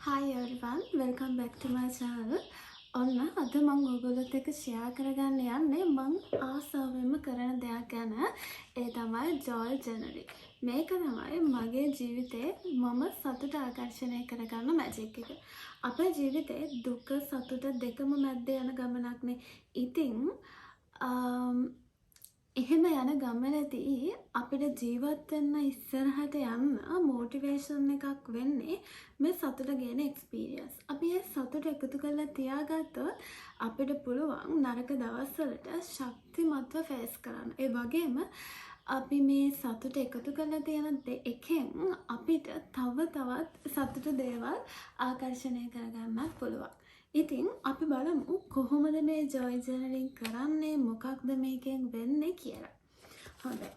Hi everyone, welcome back to my channel. ඔන්න අද මම ඔයගොල්ලොත් එක්ක ෂෙයා කරගන්න යන්නේ මම ආසාවෙන්ම කරන දෙයක් ගැන. ඒ තමයි joy journaling. මේක තමයි මගේ ජීවිතේ මම සතුට ආකර්ෂණය කරගන්න මැජික් එක. අපේ ජීවිතේ දුක සතුට දෙකම මැද්දේ යන ගමනක්නේ. ඉතින් එහෙම යන ගමනදී අපිට ජීවත් වෙන්න ඉස්සරහට යන්න මොටිවේෂන් එකක් වෙන්නේ මේ සතුට ගේන එක්ස්පීරියන්ස්. අපි ඒ සතුට එකතු කරලා තියාගත්තොත් අපිට පුළුවන් නරක දවස්වලට ශක්තිමත්ව ෆේස් කරන්න. ඒ වගේම අපි මේ සතුට එකතු කරලා තියෙන එකෙන් අපිට තව තවත් සතුට දේවල් ආකර්ෂණය කරගන්නත් පුළුවන්. ඉතින් අපි බලමු කොහොමද මේ ජොයි ජර්නලින් කරන්නේ මොකක්ද මේකෙන් වෙන්නේ කියලා. හොඳයි.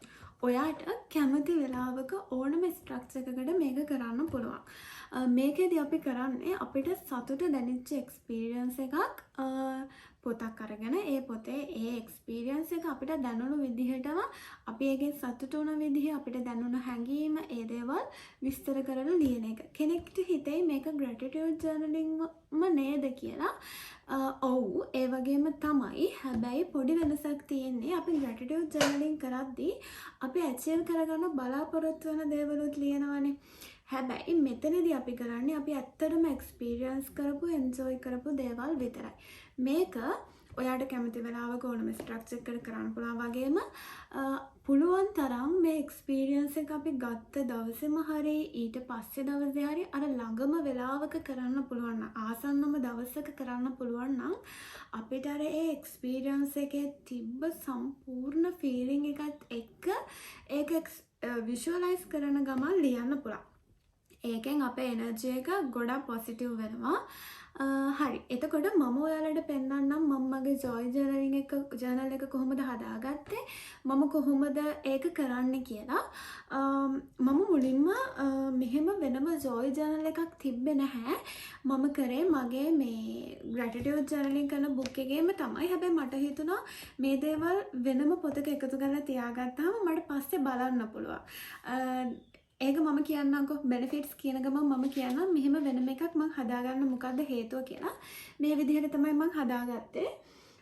ඔයාට කැමති වෙලාවක ඕනම ස්ට්‍රක්චර් එකකට මේක කරන්න පුළුවන්. මේකෙදි අපි කරන්නේ අපිට සතුට දැනෙච්ච එක්ස්පීරියන්ස් එකක් පොතක් අරගෙන ඒ පොතේ ඒ එක්ස්පීරියන්ස් එක අපිට දැනුණු විදිහටම අපි ඒකෙන් සතුට වුණ විදිහ අපිට දැනුණු හැඟීම ඒ දේවල් විස්තර කරලා ලියන එක. කෙනෙක්ට හිතෙයි මේක ග්‍රැටිටියුඩ් ජර්නලින්ග්ම නේද කියලා. ඔව් ඒ වගේම තමයි. හැබැයි පොඩි වෙනසක් තියෙන්නේ අපි ග්‍රැටිටියුඩ් ජර්නලින් කරද්දී අපි ඇචීව් කරගන්න බලාපොරොත්තු වෙන දේවලුත් ලියනවානේ. හැබැයි මෙතනදී අපි කරන්නේ අපි ඇත්තටම එක්ස්පීරියන්ස් කරපු එන්ජොයි කරපු දේවල් විතරයි. මේක ඔයාට කැමති වෙලාවක ඕනම ස්ට්‍රක්චර් එකකට කරන්න පුළුවන් වගේම පුළුවන් තරම් මේ එක්ස්පීරියන්ස් එක අපි ගත්ත දවසේම හරි ඊට පස්සේ දවසේ හරි අර ළඟම වෙලාවක කරන්න පුළුවන් නම් ආසන්නම දවසක කරන්න පුළුවන් නම් අපිට අර ඒ එක්ස්පීරියන්ස් එකේ තිබ්බ සම්පූර්ණ ෆීලිං එකත් එක්ක ඒක විෂුවලයිස් කරන ගමන් ලියන්න පුළුවන්. ඒකෙන් අපේ එනර්ජි එක ගොඩක් පොසිටිව් වෙනවා. හරි. එතකොට මම ඔයාලට පෙන්නන්නම් මම මගේ ජොයි ජර්නල් එක කොහොමද හදාගත්තේ මම කොහොමද ඒක කරන්න කියලා. මම මුලින්ම මෙහෙම වෙනම ජොයි ජර්නල් එකක් තිබ්බේ නැහැ. මම කරේ මගේ මේ ග්‍රැටිටියුඩ් ජර්නලින් කරන බුක් එකේම තමයි. හැබැයි මට හිතුණා මේ දේවල් වෙනම පොතක එකතු කරලා තියාගත්තාම මට පස්සේ බලන්න පුළුවන්. ඒක මම කියන්නම්කො බෙනිෆිට්ස් කියන ගමන් මම කියන්නම් මෙහෙම වෙනම එකක් මම හදාගන්න මොකද්ද හේතුව කියලා. මේ විදිහට තමයි මම හදාගත්තේ.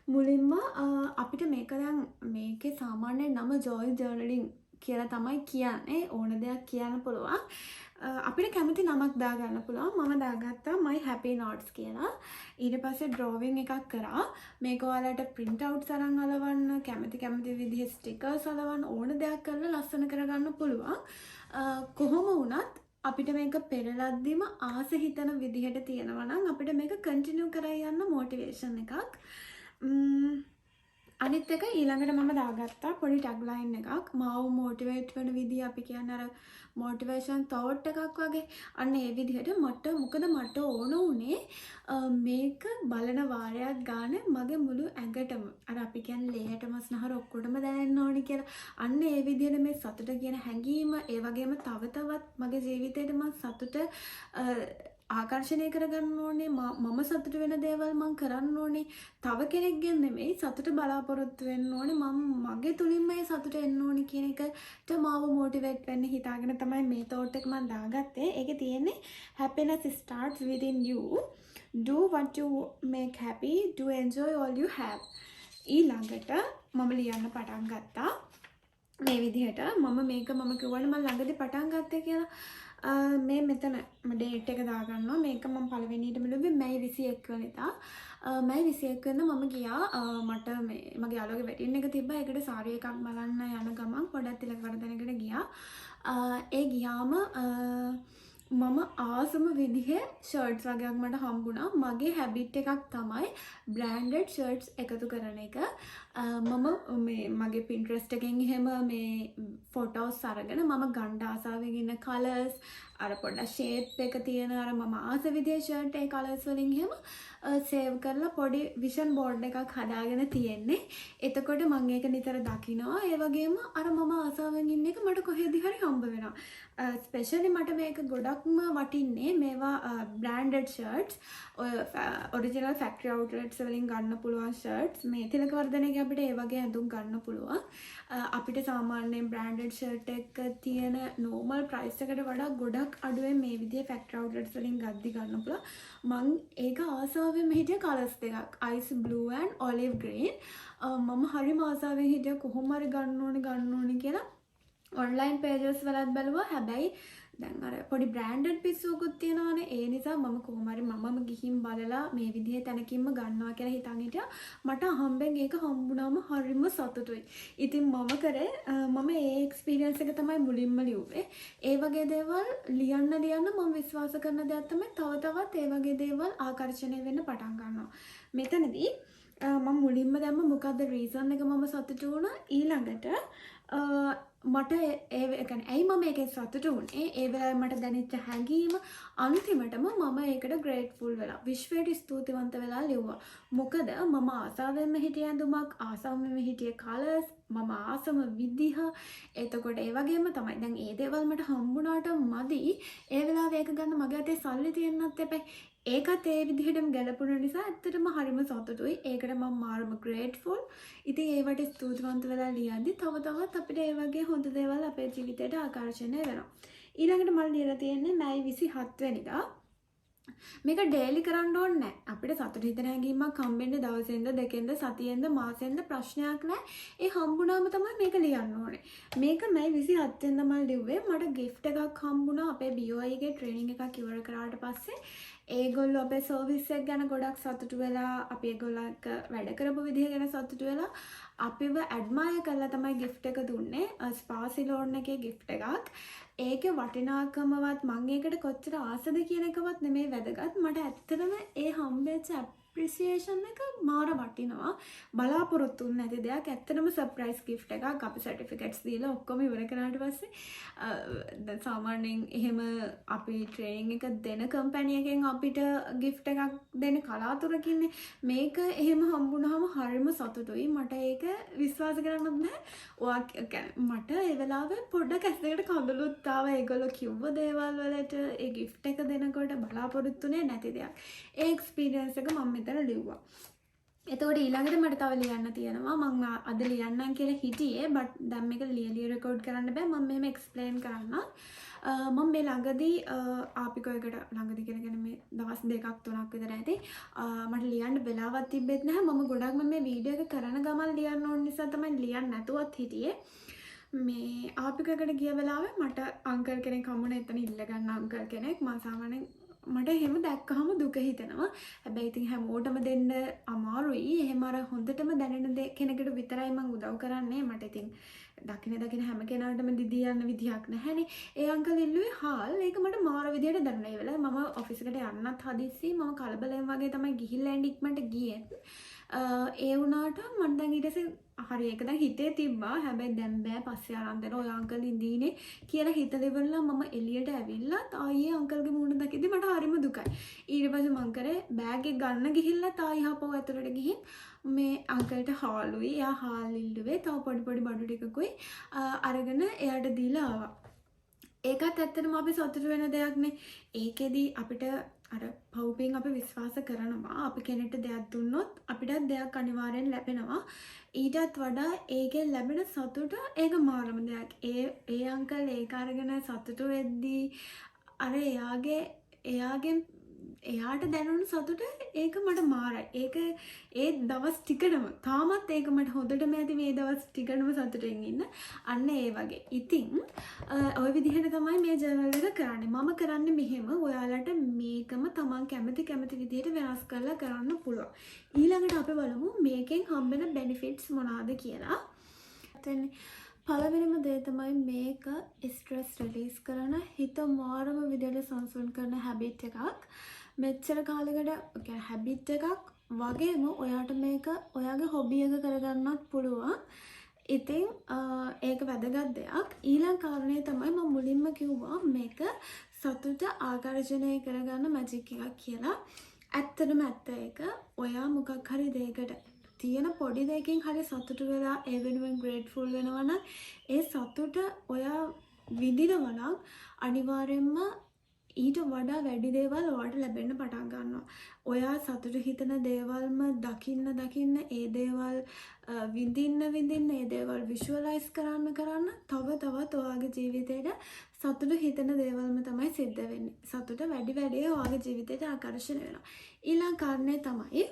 මුලින්ම අපිට මේක දැන් මේකේ සාමාන්‍ය නම ජොයි ජර්නලින් කියලා තමයි කියන්නේ. ඕන දෙයක් කියන්න පුළුවන්. අපිට කැමති නමක් දාගන්න පුළුවන්. මම දාගත්තා my happy notes කියලා. ඊට පස්සේ drawing එකක් කරා. මේක ඔයාලට print outs අරන් අලවන්න, කැමති විදිහේ stickers අලවන්න ඕන දෙයක් කරලා ලස්සන කරගන්න පුළුවන්. කොහොම වුණත් අපිට මේක පෙරලද්දිම ආස හිතන විදිහට තියෙනවා නම් අපිට මේක කන්ටිනියු කරලා යන්න මොටිවේෂන් එකක්. අනිත් එක ඊළඟට මම දාගත්තා පොඩි ටැග්ලයින් එකක්. මාව මොටිවේට් වෙන විදිහ අපි කියන්නේ අර මොටිවේෂන් තෝට් එකක් වගේ. අන්න ඒ විදිහට මොකද මට ඕන උනේ මේක බලන වාරයක් ගන්න මගේ මුළු ඇඟටම අර අපි කියන්නේ ලේයට මස්නහර ඔක්කොටම දැනෙන්න ඕනි කියලා. අන්න ඒ විදිහට මේ සතුට කියන හැඟීම ඒ වගේම තව තවත් මගේ ජීවිතේට මම සතුට ආකර්ෂණය කරගන්න ඕනේ. මම සතුට වෙන දේවල් මම කරන්න ඕනේ. තව කෙනෙක්ගෙන් නෙමෙයි සතුට බලාපොරොත්තු වෙන්න ඕනේ. මම මගේ තුලින්ම ඒ සතුට එන්න ඕනේ කියන එකට මාව මොටිවේට් වෙන්න හිතාගෙන තමයි මේ තෝට් එක මම දාගත්තේ. ඒකේ තියෙන්නේ happiness starts within you. Do what you make happy. Do enjoy all you have. ඊළඟට මම ලියන්න පටන් ගත්තා. මේ විදිහට මම කිව්වනේ මම ළඟදී පටන් ගත්තේ කියලා. මේ මෙතන ඩේට් එක දාගන්නවා. මේක මම පළවෙනියටම ලිව්වේ මැයි 21 වෙනිදා. මැයි 21 වෙනිදා මම ගියා මට මගේ යාළුවගේ වෙඩින් එක තිබ්බා. ඒකට සාරි එකක් බලන්න යන ගමන් පොඩක් තිලක වර්ධනයකට ගියා. ඒ ගියාම මම ආසම විදිහේ ෂර්ට්ස් වගේක් මට හම්බුණා. මගේ හැබිට් එකක් තමයි බ්‍රෑන්ඩඩ් ෂර්ට්ස් එකතු කරන එක. මම මගේ Pinterest එකෙන් එහෙම මේ ෆොටෝස් අරගෙන මම ගන්න ආසාවෙන් ඉන්න කලර්ස් අර පොඩ්ඩක් ෂේප් එක තියෙන අර මම ආස විදිහේ ෂර්ට් ඒ කලර්ස් වලින් එහෙම සේව් කරලා පොඩි විෂන් බෝඩ් එකක් හදාගෙන තියෙන්නේ. එතකොට මම ඒක නිතර දකිනවා. ඒ වගේම අර මම ආසාවෙන් ඉන්න එක මට කොහෙද හරි හම්බ වෙනවා. ස්පෙෂලි මට මේක ගොඩක්ම වටින්නේ මේවා බ්‍රෑන්ඩඩ් ෂර්ට්ස් ඔය ඔරිජිනල් ෆැක්ටරි අවුට්ලට්ස් වලින් ගන්න පුළුවන් ෂර්ට්ස් මේ තිලක වර්ධනගේ අපිට ඒ වගේ ඇඳුම් ගන්න පුළුවන්. අපිට සාමාන්‍යයෙන් බ්‍රෑන්ඩඩ් ෂර්ට් එක තියෙන නෝමල් ප්‍රයිස් එකට වඩා ගොඩක් අඩුවෙන් මේ විදිහේ ෆැක්ටරි අවුට්ලට්ස් වලින් ගද්දි ගන්න පුළුවන්. මං ඒක ආසාවෙන් හිටිය කලර්ස් දෙකක් ice blue and olive green. මම හරිම ආසාවෙන් හිටිය කොහොම හරි ගන්න ඕනේ කියලා ඔන්ලයින් පේජස් වලත් බැලුවා. හැබැයි දැන් අර පොඩි බ්‍රෑන්ඩඩ් පිස්සුවකුත් තියෙනවානේ. ඒ නිසා මම කොහොම හරි මමම ගිහින් බලලා මේ විදිහේ තැනකින්ම ගන්නවා කියලා හිතන් හිටියා. මට හම්බෙන් ඒක හම්බුනාම හරිම සතුටුයි. ඉතින් මම කරේ මම ඒ එක්ස්පීරියන්ස් එක තමයි මුලින්ම ලිව්වේ. ඒ වගේ දේවල් ලියන්න මම විශ්වාස කරන දෙයක් තමයි තව තවත් ඒ වගේ දේවල් ආකර්ෂණය වෙන්න පටන් ගන්නවා. මෙතනදී මම මුලින්ම දැම්ම මොකද්ද රීසන් එක මම සතුටු වුණා. ඊළඟට මට ඇයි මම ඒකෙන් සතුටු වුණේ? ඒ වෙලාවේ මට දැනෙච්ච හැඟීම අන්තිමටම මම ඒකට ග්‍රේට්ෆුල් වෙලා විශ්වයට ස්තුතිවන්ත වෙලා ලිව්වා. මොකද මම ආසාවෙන්ම හිටිය ඇඳුමක්, ආසාවෙන්ම හිටිය කලර්ස්, මම ආසම විදිහ. එතකොට ඒ වගේම තමයි දැන් ඒ දේවල් මට හම්බුණාට මදි. ඒ වෙලාවේ ඒක ගන්න මගේ අතේ සල්ලි තියෙන්නත් එපා. ඒකත් ඒ විදිහටම ගැලපුණ නිසා ඇත්තටම හරිම සතුටුයි. ඒකට මම මාරම ග්‍රේට්ෆුල්. ඉතින් ඒවට ස්තුතිවන්ත වෙලා ලියද්දි තව තවත් අපිට ඒ වගේ හොඳ දේවල් අපේ ජීවිතයට ආකර්ෂණය වෙනවා. ඊළඟට මම ලියලා තියෙන්නේ මැයි 27 වෙනිදා. මේක ඩේලි කරන්න ඕනේ නැහැ. අපිට සතුට හිතෙන හැඟීමක් හම්බෙන්නේ දවසෙන්ද, දෙකෙන්ද, සතියෙන්ද, මාසෙන්ද ප්‍රශ්නයක් නැහැ. ඒ හම්බුනාම තමයි මේක ලියන්න ඕනේ. මේක මැයි 27 වෙනිදා මම ලිව්වේ. මට gift එකක් හම්බුණා අපේ BOI එකේ ට්‍රේනින් එකක් ඉවර කරාට පස්සේ. ඒගොල්ලෝ අපේ සර්විස් එක ගැන ගොඩක් සතුටු වෙලා, අපි ඒගොල්ලන්ට වැඩ කරපු විදිහ ගැන සතුටු වෙලා අපිව ඇඩ්මයර් කරලා තමයි gift එක දුන්නේ. ස්පා සිලෝන් එකේ gift එකක්. ඒකේ වටිනාකමවත් මම ඒකට කොච්චර ආසද කියන එකවත් නෙමෙයි වැදගත්. මට ඇත්තටම ඒ හම්බෙච්ච ඇප්‍රීසියේෂන් එක මාර වටිනවා. බලාපොරොත්තු වෙන්නේ නැති දෙයක්. ඇත්තටම සර්ප්‍රයිස් gift එකක්. අපි සර්ටිෆිකේට්ස් දීලා ඔක්කොම ඉවර කරාට පස්සේ දැන් සාමාන්‍යයෙන් එහෙම අපි ට්‍රේනින් එක දෙන කම්පැනි එකෙන් අපිට gift එකක් දෙන්න කලාතුරකින්නේ. මේක එහෙම හම්බුනහම හරිම සතුටුයි. මට ඒක විශ්වාස කරන්නත් බෑ. ඔයා මට ඒ වෙලාවේ පොඩ්ඩක් ඇස් දෙකට කඳුළුත් ආවා. ඒගොල්ලෝ කිව්ව දේවල් වලට ඒ gift එක දෙනකොට බලාපොරොත්තුනේ නැති දෙයක්. ඒ එක්ස්පීරියන්ස් එක මම මෙතන ලිව්වා. එතකොට ඊළඟට මට තව ලියන්න තියෙනවා. මම අද ලියන්නම් කියලා හිටියේ. බට් දැන් මේක ලියලා රෙකෝඩ් කරන්න බෑ. මම මෙහෙම එක්ස්ප්ලেইন කරන්නම්. මම මේ ළඟදී ආපිකෝයකට ළඟදී කියන්නේ මේ දවස් 2ක් 3ක් විතර ඇති. මට ලියන්න වෙලාවක් තිබෙත් නැහැ. මම ගොඩක්ම මේ වීඩියෝ එක කරන ගමන් ලියන්න ඕන නිසා තමයි ලියන්න නැතුවත් හිටියේ. මේ ආපිකෝයකට ගිය වෙලාවේ මට අංකල් කෙනෙක් හම්බුණා. එතන ඉල්ල ගන්න අංකල් කෙනෙක්. මම සාමාන්‍යයෙන් මට එහෙම දැක්කහම දුක හිතෙනවා. හැබැයි ඉතින් හැමෝටම දෙන්න අමාරුයි. එහෙම අර හොඳටම දැනෙන කෙනෙකුට විතරයි මම උදව් කරන්නේ. මට ඉතින් දකින හැම කෙනාටම දිදී යන්න විදියක් නැහැනේ. ඒ අංකල් ඉල්ලුවේ හාල්. ඒක මට මාර විදියට දැනුණා. ඒ වෙලාවේ මම ඔෆිස් එකට යන්නත් හදිස්සි. මම කලබලෙන් වගේ තමයි ගිහිල්ලා එන්න ඉක්මනට ගියේ. ඒ වුණාට මම දැන් ඊට පස්සේ හරි ඒක දැන් හිතේ තිබ්බා. හැබැයි දැන් බෑ පස්සේ අරන් දෙන ඔය අංකල් ඉඳීනේ කියලා හිතලා ඉවරලා මම එළියට ඇවිල්ලා තායියේ අංකල්ගේ මූණ දැකීදී මට හරිම දුකයි. ඊට පස්සේ මං කරේ බෑග් එක ගන්න ගිහිල්ලා තායි හපව ඇතුළට ගිහින් මේ අංකල්ට හාලුයි. එයා හාල් ඉල්ලුවේ. තව පොඩි බඩු ටිකකුයි අරගෙන එයාට දීලා ආවා. ඒකත් ඇත්තටම අපි සතුටු වෙන දෙයක්නේ. ඒකෙදි අපිට අර පවුපින් අපි විශ්වාස කරනවා. අපි කෙනෙක්ට දෙයක් දුන්නොත් අපිටත් දෙයක් අනිවාර්යෙන් ලැබෙනවා. ඊටත් වඩා ඒකෙන් ලැබෙන සතුට ඒක මාරම දෙයක්. ඒ අංකල් ඒක අරගෙන සතුටු වෙද්දී අර එයාට දැනුණු සතුට ඒක මට මාරයි. ඒක ඒ දවස් ටිකටම තාමත් ඒක මට හොඳටම ඇති මේ දවස් ටිකටම සතුටින් ඉන්න. අන්න ඒ වගේ. ඉතින් ওই විදිහට තමයි මේ ජර්නල් එක කරන්නේ. මම කරන්නේ මෙහෙම. ඔයාලට මේකම තමන් කැමති විදිහට වෙනස් කරලා කරන්න පුළුවන්. ඊළඟට අපි බලමු මේකෙන් හම්බෙන බෙනිෆිට්ස් මොනවාද කියලා. පළවෙනිම දේ තමයි මේක ස්ට්‍රෙස් රිලීස් කරන හිත මාරම විදිහට සංසුන් කරන හැබිට් එකක්. මෙච්චර කාලයකට හැබිට් එකක් වගේම ඔයාට මේක ඔයාගේ හොබි එක කරගන්නත් පුළුවන්. ඉතින් ඒක වැදගත් දෙයක්. ඊළඟ කාරණේ තමයි මම මුලින්ම කිව්වා මේක සතුට ආකර්ෂණය කරගන්න මැජික් එකක් කියලා. ඇත්තටම ඇත්ත ඒක. ඔයා මොකක් හරි දෙයකට තියෙන පොඩි දෙයකින් හරි සතුටු වෙලා ඒ වෙනුවෙන් ග්‍රේට්ෆුල් වෙනවා නම් ඒ සතුට ඔයා විඳිනවා නම් අනිවාර්යයෙන්ම ඊට වඩා වැඩි දේවල් ඔයාට ලැබෙන්න පටන් ගන්නවා. ඔයා සතුට හිතන දේවල්ම දකින්න ඒ දේවල් විඳින්න ඒ දේවල් විෂුවලයිස් කරන්න තව තවත් ඔයාගේ ජීවිතේට සතුට හිතන දේවල්ම තමයි සිද්ධ වෙන්නේ. සතුට වැඩි ඔයාගේ ජීවිතේට ආකර්ෂණය වෙනවා. ඊළඟ කාරණේ තමයි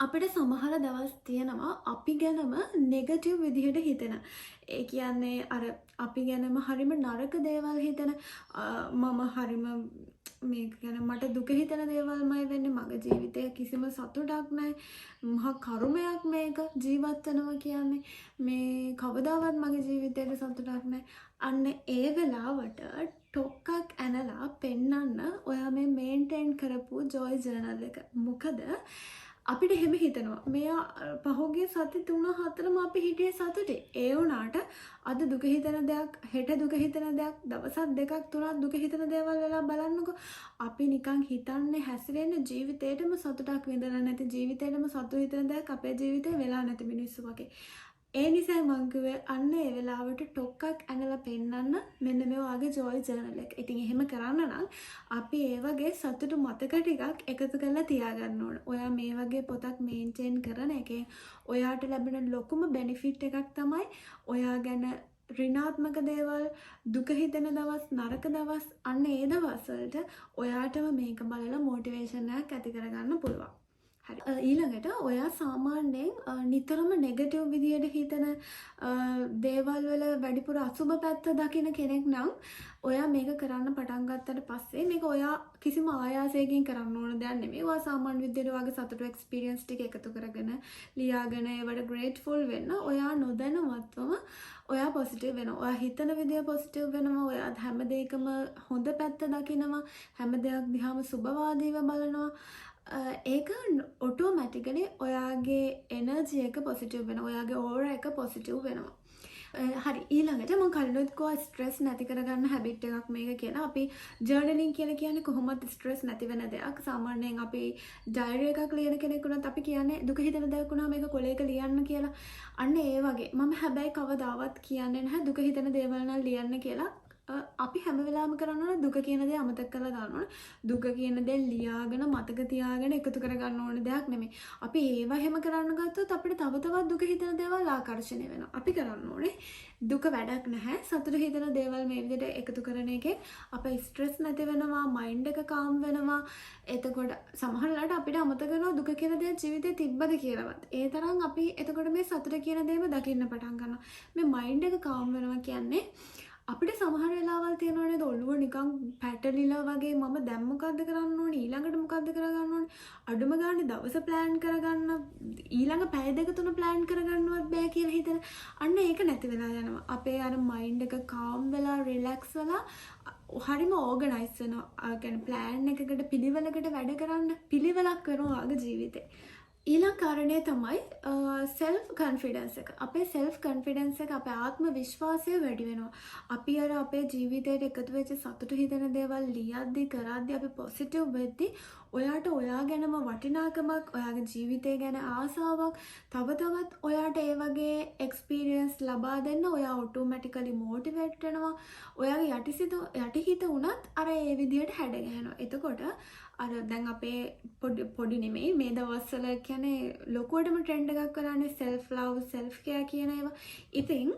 අපිට සමහර දවස් තියෙනවා අපි ගැනම නෙගටිව් විදිහට හිතෙන. ඒ කියන්නේ අර අපි ගැනම හරිම නරක දේවල් හිතන මම හරිම මේක ගැන මට දුක හිතන දේවල්මයි වෙන්නේ. මගේ ජීවිතේ කිසිම සතුටක් නැහැ. මහා කර්මයක් මේක ජීවත් වෙනවා කියන්නේ. මේ කවදාවත් මගේ ජීවිතේට සතුටක් නැහැ. අන්න ඒ වෙලාවට ටොක්ක්ක් ඇනලා පෙන්නන්න ඔයා මේ මේන්ටේන් කරපු ජොයි ජර්නල් එක. මොකද අපිට එහෙම හිතනවා මෙයා පහුගිය සති 3-4ම අපි හිටියේ සතුටේ. ඒ වුණාට අද දුක හිතන දෙයක්, හෙට දුක හිතන දෙයක්, දවසක් දෙකක් තුනක් දුක හිතන දේවල් වෙලා බලන්නකෝ. අපි නිකන් හිතන්නේ හැසිරෙන්නේ ජීවිතේටම සතුටක් විඳලා නැති, ජීවිතේටම සතුට හිතන දෙයක් අපේ ජීවිතේ වෙලා නැති මිනිස්සු වගේ. ඒ නිසා මං කිව්වේ අන්න ඒ වෙලාවට ටොක්ක්ක් ඇනලා පෙන්නන්න මෙන්න මේ වගේ ජොයි ජර්නල් එක. ඉතින් එහෙම කරන්න නම් අපි ඒ වගේ සතුටු මතක ටිකක් එකතු කරලා තියාගන්න ඕන. ඔයා මේ වගේ පොතක් මේන්ටේන් කරන එකෙන් ඔයාට ලැබෙන ලොකුම බෙනිෆිට් එකක් තමයි ඔයා ගැන ඍණාත්මක දේවල්, දුක හිතෙන දවස්, නරක දවස්, අන්න ඒ දවස් වලට ඔයාටම මේක බලලා මොටිවේෂන් එකක් ඇති කරගන්න පුළුවන්. හරි. ඊළඟට ඔයා සාමාන්‍යයෙන් නිතරම නෙගටිව් විදියට හිතන දේවල් වල වැඩිපුර අසුබ පැත්ත දකින කෙනෙක් නම් ඔයා මේක කරන්න පටන් ගත්තට පස්සේ මේක ඔයා කිසිම ආයාසයකින් කරන්න ඕන දෙයක් නෙමෙයි. ඔයා සාමාන්‍ය විදියට ඔයාගේ සතුටු එක්ස්පීරියන්ස් ටික එකතු කරගෙන ලියාගෙන ඒවට ග්‍රේට්ෆුල් වෙන්න ඔයා නොදැනුවත්වම ඔයා පොසිටිව් වෙනවා. ඔයා හිතන විදිය පොසිටිව් වෙනවා. ඔයා හැම දෙයකම හොඳ පැත්ත දකිනවා. හැම දෙයක් දිහාම සුබවාදීව බලනවා. ඒක ඔටෝමැටිකලි ඔයාගේ එනර්ජි එක පොසිටිව් වෙනවා. ඔයාගේ ඕරා එක පොසිටිව් වෙනවා. හරි. ඊළඟට මම කලිනුත් කිව්වා ස්ට්‍රෙස් නැති කරගන්න හැබිට් එකක් මේක කියලා. අපි ජර්නලින් කියලා කියන්නේ කොහොමද ස්ට්‍රෙස් නැති වෙන දෙයක්. සාමාන්‍යයෙන් අපි ඩයරි එකක් ලියන කෙනෙක් වුණත් අපි කියන්නේ දුක හිතෙන දෙයක් වුණාම මේක කොලයක ලියන්න කියලා. අන්න ඒ වගේ. මම හැබැයි කවදාවත් කියන්නේ නැහැ දුක හිතෙන දේවල් නම් ලියන්න කියලා. අපි හැම වෙලාවම කරන්න ඕන දුක කියන දේ අමතක කරලා දාන්න ඕන. දුක කියන දේ ලියාගෙන මතක තියාගෙන එකතු කරගන්න ඕන දෙයක් නෙමෙයි. අපි ඒව හැම කරන්න ගත්තොත් අපිට තව තවත් දුක හිතන දේවල් ආකර්ෂණය වෙනවා. අපි කරන්න ඕනේ දුක වැඩක් නැහැ. සතුට හිතන දේවල් මේ විදිහට එකතු කරන එකෙන් අපේ ස්ට්‍රෙස් නැති වෙනවා, මයින්ඩ් එක කාම් වෙනවා. එතකොට සමහර වෙලාවට අපිට අමතක කරනවා දුක කියන දේ ජීවිතේ තිබ්බද කියලාවත්. ඒ තරම් අපි එතකොට මේ සතුට කියන දේම දකින්න පටන් ගන්නවා. මේ මයින්ඩ් එක කාම් වෙනවා කියන්නේ අපිට සමහර වෙලාවල් තියෙනවා නේද ඔළුව නිකන් පැටලිලා වගේ මම දැන් මොකද්ද කරන්න ඕනේ ඊළඟට මොකද්ද කරගන්න ඕනේ අඩුම ගානේ දවස ප්ලෑන් කරගන්න ඊළඟ පැය දෙක තුන ප්ලෑන් කරගන්නවත් බෑ කියලා හිතන අන්න ඒක නැති වෙලා යනවා අපේ අර මයින්ඩ් එක කාම් වෙලා රිලැක්ස් වෙලා හරිම ඕගනයිස් වෙනවා කියන්නේ ප්ලෑන් එකකට පිළිවෙලකට වැඩ කරන්න පිළිවෙලක් කරනවා ආගේ ජීවිතේ ඊළඟ කාරණේ තමයි self confidence එක. අපේ self confidence එක අපේ ආත්ම විශ්වාසය වැඩි වෙනවා. අපි අර අපේ ජීවිතේට එකතු වෙච්ච සතුටු හිතෙන දේවල් ලියද්දි කරද්දි අපි පොසිටිව් වෙද්දි ඔයාට ඔයා ගැනම වටිනාකමක්, ඔයාගේ ජීවිතය ගැන ආසාවක්, තව තවත් ඔයාට ඒ වගේ එක්ස්පීරියන්ස් ලබා දෙන්න ඔයා ඔටෝමැටිකලි මොටිවේට් වෙනවා. ඔයාගේ යටිහිත උනත් අර ඒ විදිහට හැඩ ගැහෙනවා. එතකොට අර දැන් අපේ පොඩි නෙමෙයි මේ දවස්වල කියන්නේ ලොකුවටම ට්‍රෙන්ඩ් එකක් කරන්නේ self love self care කියන ඒවා. ඉතින්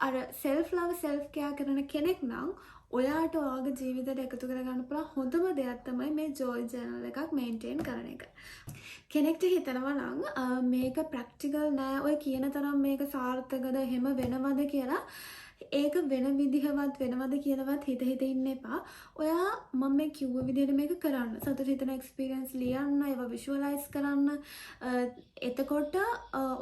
අර self love self care කරන කෙනෙක් නම් ඔයාට ඔයාගේ ජීවිතයට එකතු කරගන්න පුළුවන් හොඳම දෙයක් තමයි මේ ජොයි ජර්නල් එකක් මේන්ටේන් කරන එක. කෙනෙක්ට හිතනවා නම් මේක ප්‍රැක්ටිකල් නෑ ඔය කියන තරම් මේක සාර්ථකද එහෙම වෙනවද කියලා ඒක වෙන විදිහවත් වෙනවද කියලාවත් හිත ඉන්න එපා. ඔයා මම මේ කිව්ව විදිහට මේක කරන්න. සතුට හිතන එක්ස්පීරියන්ස් ලියන්න, ඒවා විෂුවලයිස් කරන්න. එතකොට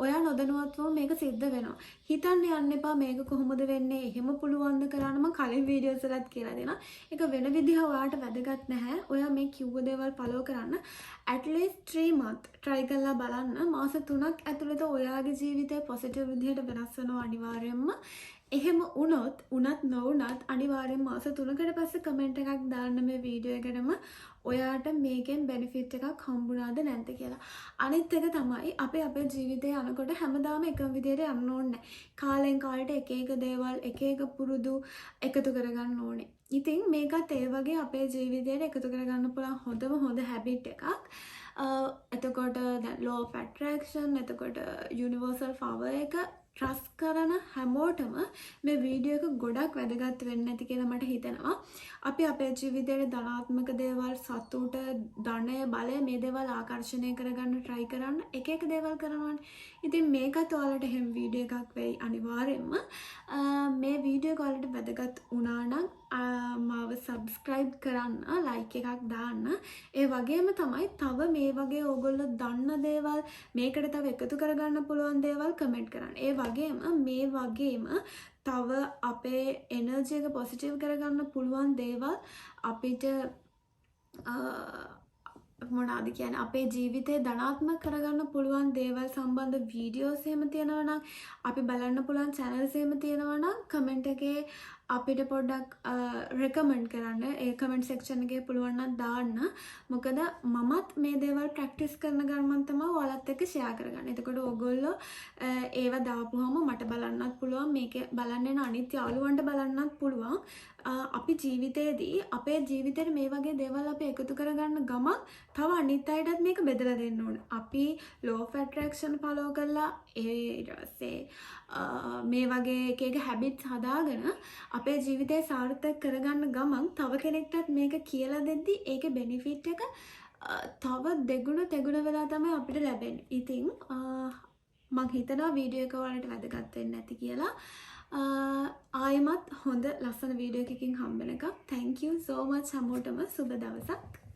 ඔයා නොදැනුවත්වම මේක සිද්ධ වෙනවා. හිතන්න යන්න එපා මේක කොහොමද වෙන්නේ? එහෙම පුළුවන්ද කරන්න? මම කලින් වීඩියෝස් වලත් කියලා දෙනවා. ඒක වෙන විදිහ ඔයාට වැදගත් නැහැ. ඔයා මේ කිව්ව දේවල් follow කරන්න. at least 3 month try කරලා බලන්න. මාස 3ක් ඇතුළත ඔයාගේ ජීවිතය පොසිටිව් විදිහට වෙනස් වෙනවා අනිවාර්යයෙන්ම. එහෙම උනත් නොවුනත් අනිවාර්යෙන් මාස 3කට පස්සේ කමෙන්ට් එකක් දාන්න මේ වීඩියෝ එකටම ඔයාට මේකෙන් බෙනිෆිට් එකක් හම්බුණාද නැද්ද කියලා. අනිත් එක තමයි අපේ ජීවිතේ යනකොට හැමදාම එකම විදිහට යන්න ඕනේ නැහැ. කාලෙන් කාලට එක දේවල් එක පුරුදු එකතු කරගන්න ඕනේ. ඉතින් මේකත් ඒ වගේ අපේ ජීවිතයට එකතු කරගන්න පුළුවන් හොඳ හැබිට් එකක්. එතකොට ලෝ ඔෆ් ඇට්‍රැක්ෂන්, එතකොට යුනිවර්සල් පවර් එක ට්‍රස් කරන හැමෝටම මේ වීඩියෝ එක ගොඩක් වැදගත් වෙන්න ඇති කියලා මට හිතෙනවා. අපි අපේ ජීවිතයට ධනාත්මක දේවල්, සතුට, ධනය, බලය මේ දේවල් ආකර්ෂණය කරගන්න try කරන්න එක දේවල් කරනවානේ. ඉතින් මේකත් ඔයාලට එහෙම වීඩියෝ එකක් වෙයි අනිවාර්යෙන්ම. මේ වීඩියෝ එක ඔයාලට වැදගත් වුණා නම් මාව සබස්ක්‍රයිබ් කරන්න, ලයික් එකක් දාන්න. ඒ වගේම තමයි තව මේ වගේ ඕගොල්ලෝ දන්න දේවල්, මේකට තව එකතු කරගන්න පුළුවන් දේවල් කමෙන්ට් කරන්න. ඒ වගේම මේ වගේම තව අපේ එනර්ජි එක පොසිටිව් කරගන්න පුළුවන් දේවල් අපිට මොනාද කියන්නේ අපේ ජීවිතේ ධනාත්මක කරගන්න පුළුවන් දේවල් සම්බන්ධ වීඩියෝස් එහෙම තියෙනවා නම්, අපි බලන්න පුළුවන් channels එහෙම තියෙනවා නම් කමෙන්ට් එකේ අපිට පොඩ්ඩක් රෙකමන්ඩ් කරන්න. ඒ කමෙන්ට් සෙක්ෂන් එකේ පුළුවන් නම් දාන්න. මොකද මමත් මේ දේවල් ප්‍රැක්ටිස් කරන ගමන් තමයි ඔයාලත් එක්ක ෂෙයා කරගන්නේ. එතකොට ඕගොල්ලෝ ඒව දාපුවම මට බලන්නත් පුළුවන්, මේක බලන්න යන අනිත් යාළුවන්ට බලන්නත් පුළුවන්. අපි ජීවිතේදී අපේ ජීවිතේට මේ වගේ දේවල් අපි එකතු කරගන්න ගමන් තව අනිත් අයටත් මේක බෙදලා දෙන්න ඕන. අපි law of attraction follow කරලා ඊට පස්සේ මේ වගේ එක හැබිට්ස් හදාගෙන අපේ ජීවිතේ සාර්ථක කරගන්න ගමන් තව කෙනෙක්ටත් මේක කියලා දෙද්දි ඒකේ බෙනිෆිට් එක තව දෙගුණ වෙලා තමයි අපිට ලැබෙන්නේ. ඉතින් මම හිතනවා වීඩියෝ එක ඔයාලට වැදගත් වෙන්න ඇති කියලා. ආයෙමත් හොඳ ලස්සන වීඩියෝ එකකින් හම්බ වෙනකම් thank you so much හැමෝටම සුබ දවසක්.